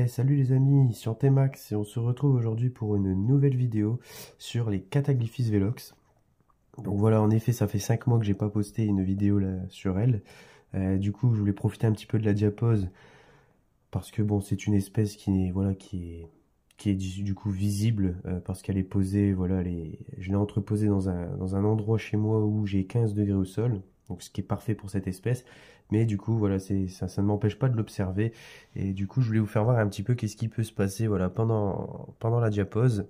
Salut les amis, sur Tmax et on se retrouve aujourd'hui pour une nouvelle vidéo sur les Cataglyphis Velox. Donc voilà, en effet, ça fait 5 mois que j'ai pas posté une vidéo là sur elle. Du coup, je voulais profiter un petit peu de la diapause parce que bon, c'est une espèce qui est voilà qui est du coup visible parce qu'elle est posée voilà, je l'ai entreposée dans un endroit chez moi où j'ai 15 degrés au sol. Donc ce qui est parfait pour cette espèce. Mais du coup, voilà, ça ne m'empêche pas de l'observer. Et du coup, je voulais vous faire voir un petit peu qu'est-ce qui peut se passer voilà, pendant la diapause.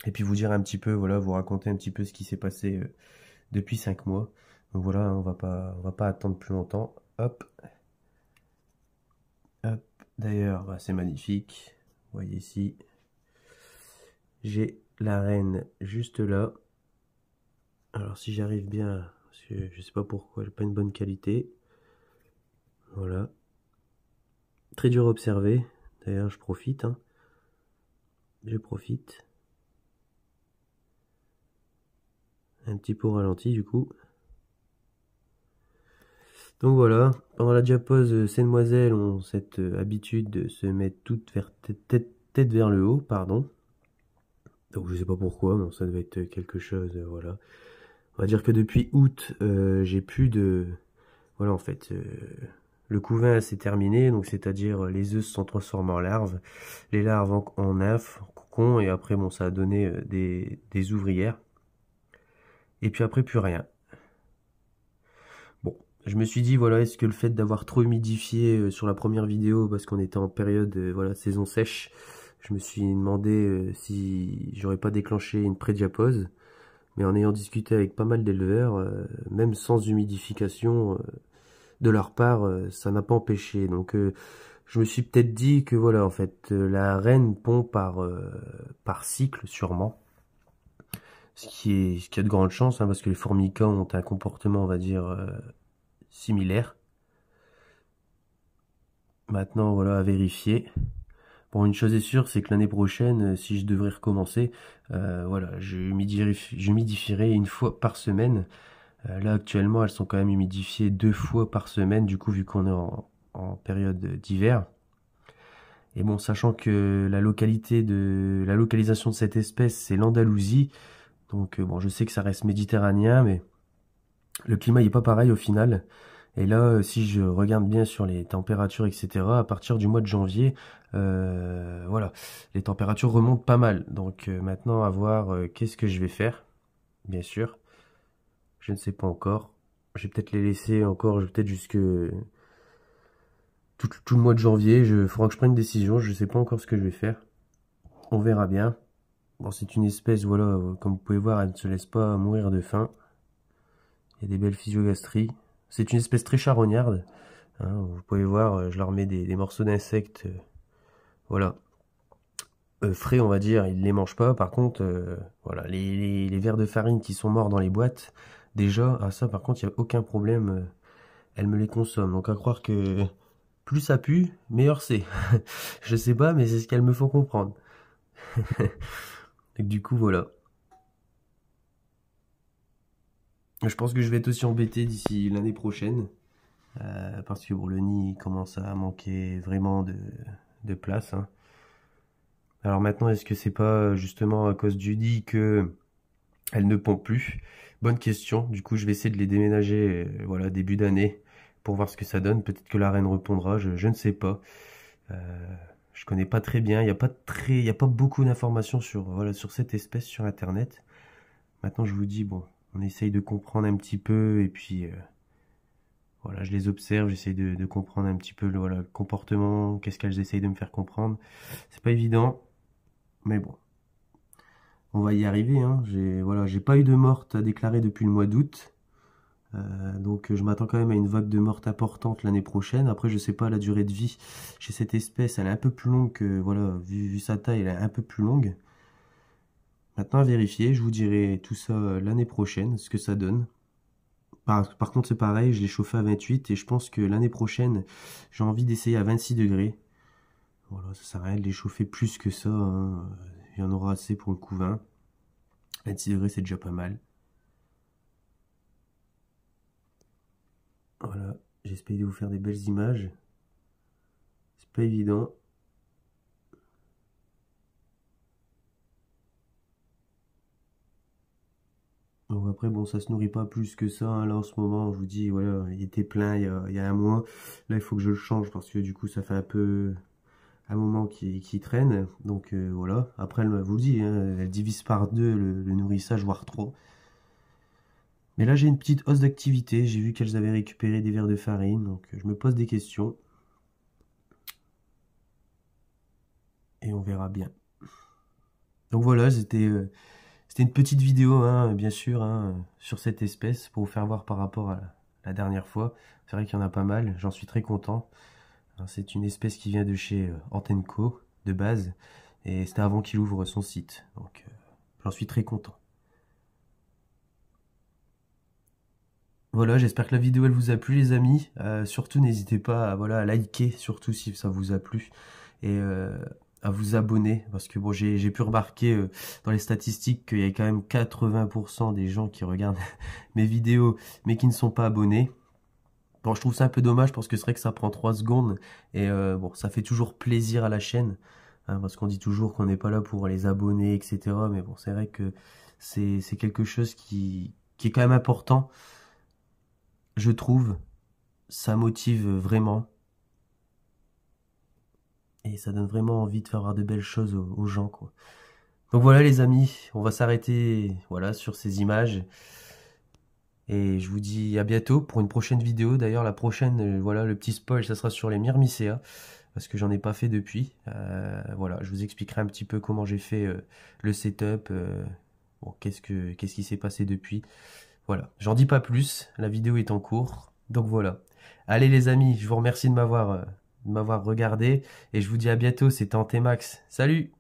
Et puis vous dire un petit peu, voilà, vous raconter un petit peu ce qui s'est passé depuis 5 mois. Donc voilà, on va pas attendre plus longtemps. Hop, hop. D'ailleurs, bah, c'est magnifique. Vous voyez ici, j'ai la reine juste là. Alors si j'arrive bien, parce que je sais pas pourquoi, elle n'a pas une bonne qualité. Voilà. Très dur à observer. D'ailleurs, je profite. Hein. Je profite. Un petit peu au ralenti du coup. Donc voilà, pendant la diapause, ces demoiselles ont cette habitude de se mettre toutes vers tête vers le haut, pardon. Donc je sais pas pourquoi, mais ça devait être quelque chose, voilà. On va dire que depuis août, j'ai plus de... Voilà en fait, le couvain s'est terminé, donc c'est-à-dire les œufs se sont transformés en larves, les larves en nymphes, en cocons, et après bon ça a donné des ouvrières. Et puis après plus rien. Bon, je me suis dit, voilà, est-ce que le fait d'avoir trop humidifié sur la première vidéo, parce qu'on était en période, voilà, saison sèche, je me suis demandé si j'aurais pas déclenché une pré-diapause. Mais en ayant discuté avec pas mal d'éleveurs, même sans humidification de leur part, ça n'a pas empêché. Donc je me suis peut-être dit que voilà, en fait, la reine pond par cycle sûrement. Ce qui a de grandes chances, hein, parce que les formicats ont un comportement, on va dire, similaire. Maintenant, voilà, à vérifier. Bon, une chose est sûre, c'est que l'année prochaine, si je devrais recommencer, voilà, je humidifierai une fois par semaine. Là, actuellement, elles sont quand même humidifiées 2 fois par semaine, du coup, vu qu'on est en période d'hiver. Et bon, sachant que la localisation de cette espèce, c'est l'Andalousie. Donc, bon, je sais que ça reste méditerranéen, mais le climat n'est pas pareil au final. Et là, si je regarde bien sur les températures, etc., à partir du mois de janvier, voilà, les températures remontent pas mal. Donc maintenant, à voir qu'est-ce que je vais faire, bien sûr. Je ne sais pas encore. Je vais peut-être les laisser encore, peut-être jusque tout le mois de janvier. Il faudra que je prenne une décision. Je ne sais pas encore ce que je vais faire. On verra bien. Bon, c'est une espèce, voilà, comme vous pouvez voir, elle ne se laisse pas mourir de faim. Il y a des belles physiogastries. C'est une espèce très charognarde. Hein, vous pouvez voir, je leur mets des morceaux d'insectes, voilà, frais on va dire, ils les mangent pas. Par contre, voilà, les vers de farine qui sont morts dans les boîtes, déjà, à ça par contre, il n'y a aucun problème, elles me les consomment. Donc à croire que plus ça pue, meilleur c'est. Je sais pas, mais c'est ce qu'elles me font comprendre. Et du coup, voilà. Je pense que je vais être aussi embêté d'ici l'année prochaine. Parce que bon, le nid commence à manquer vraiment de place. Hein. Alors maintenant, est-ce que c'est pas justement à cause du nid que elle ne pond plus? Bonne question. Du coup, je vais essayer de les déménager, voilà, début d'année, pour voir ce que ça donne. Peut-être que la reine répondra, je ne sais pas. Je connais pas très bien. Il y a pas beaucoup d'informations sur, voilà, sur cette espèce sur Internet. Maintenant, je vous dis, bon, on essaye de comprendre un petit peu, et puis voilà, je les observe, j'essaye de comprendre un petit peu voilà, le comportement, qu'est-ce qu'elles essayent de me faire comprendre. C'est pas évident, mais bon. On va y arriver, hein. Voilà, j'ai pas eu de morte à déclarer depuis le mois d'août. Donc je m'attends quand même à une vague de mortes importante l'année prochaine. Après, je sais pas la durée de vie chez cette espèce, elle est un peu plus longue que, voilà, vu sa taille, elle est un peu plus longue. Maintenant à vérifier, je vous dirai tout ça l'année prochaine, ce que ça donne. Par contre, c'est pareil, je l'ai chauffé à 28 et je pense que l'année prochaine, j'ai envie d'essayer à 26 degrés. Voilà, ça sert à rien de les chauffer plus que ça, hein. Il y en aura assez pour le couvain. 26 degrés, c'est déjà pas mal. Voilà, j'espère de vous faire des belles images. C'est pas évident. Après, bon, ça se nourrit pas plus que ça, hein. Là, en ce moment, je vous dis, voilà, il était plein il y a un mois. Là, il faut que je le change parce que du coup, ça fait un peu un moment qui traîne. Donc, voilà. Après, elle vous le dit, hein, elle divise par deux le nourrissage, voire trois. Mais là, j'ai une petite hausse d'activité. J'ai vu qu'elles avaient récupéré des verres de farine. Donc, je me pose des questions. Et on verra bien. Donc voilà, c'était une petite vidéo, hein, bien sûr, hein, sur cette espèce pour vous faire voir par rapport à la dernière fois. C'est vrai qu'il y en a pas mal, j'en suis très content. C'est une espèce qui vient de chez Antenco, de base, et c'était avant qu'il ouvre son site. Donc j'en suis très content. Voilà, j'espère que la vidéo elle vous a plu les amis. Surtout n'hésitez pas voilà, à liker, surtout si ça vous a plu. Et à vous abonner. Parce que bon, j'ai pu remarquer dans les statistiques qu'il y a quand même 80% des gens qui regardent mes vidéos mais qui ne sont pas abonnés. Bon, je trouve ça un peu dommage parce que c'est vrai que ça prend 3 secondes. Et bon, ça fait toujours plaisir à la chaîne. Hein, parce qu'on dit toujours qu'on n'est pas là pour les abonnés, etc. Mais bon, c'est vrai que c'est quelque chose qui est quand même important. Je trouve, ça motive vraiment et ça donne vraiment envie de faire voir de belles choses aux gens, quoi. Donc voilà les amis, on va s'arrêter voilà sur ces images et je vous dis à bientôt pour une prochaine vidéo. D'ailleurs la prochaine, voilà le petit spoil, ça sera sur les Myrmicea parce que j'en ai pas fait depuis. Voilà, je vous expliquerai un petit peu comment j'ai fait le setup, bon, qu'est-ce qui s'est passé depuis. Voilà, j'en dis pas plus, la vidéo est en cours. Donc voilà. Allez les amis, je vous remercie de m'avoir regardé et je vous dis à bientôt, c'était Antemax. Salut!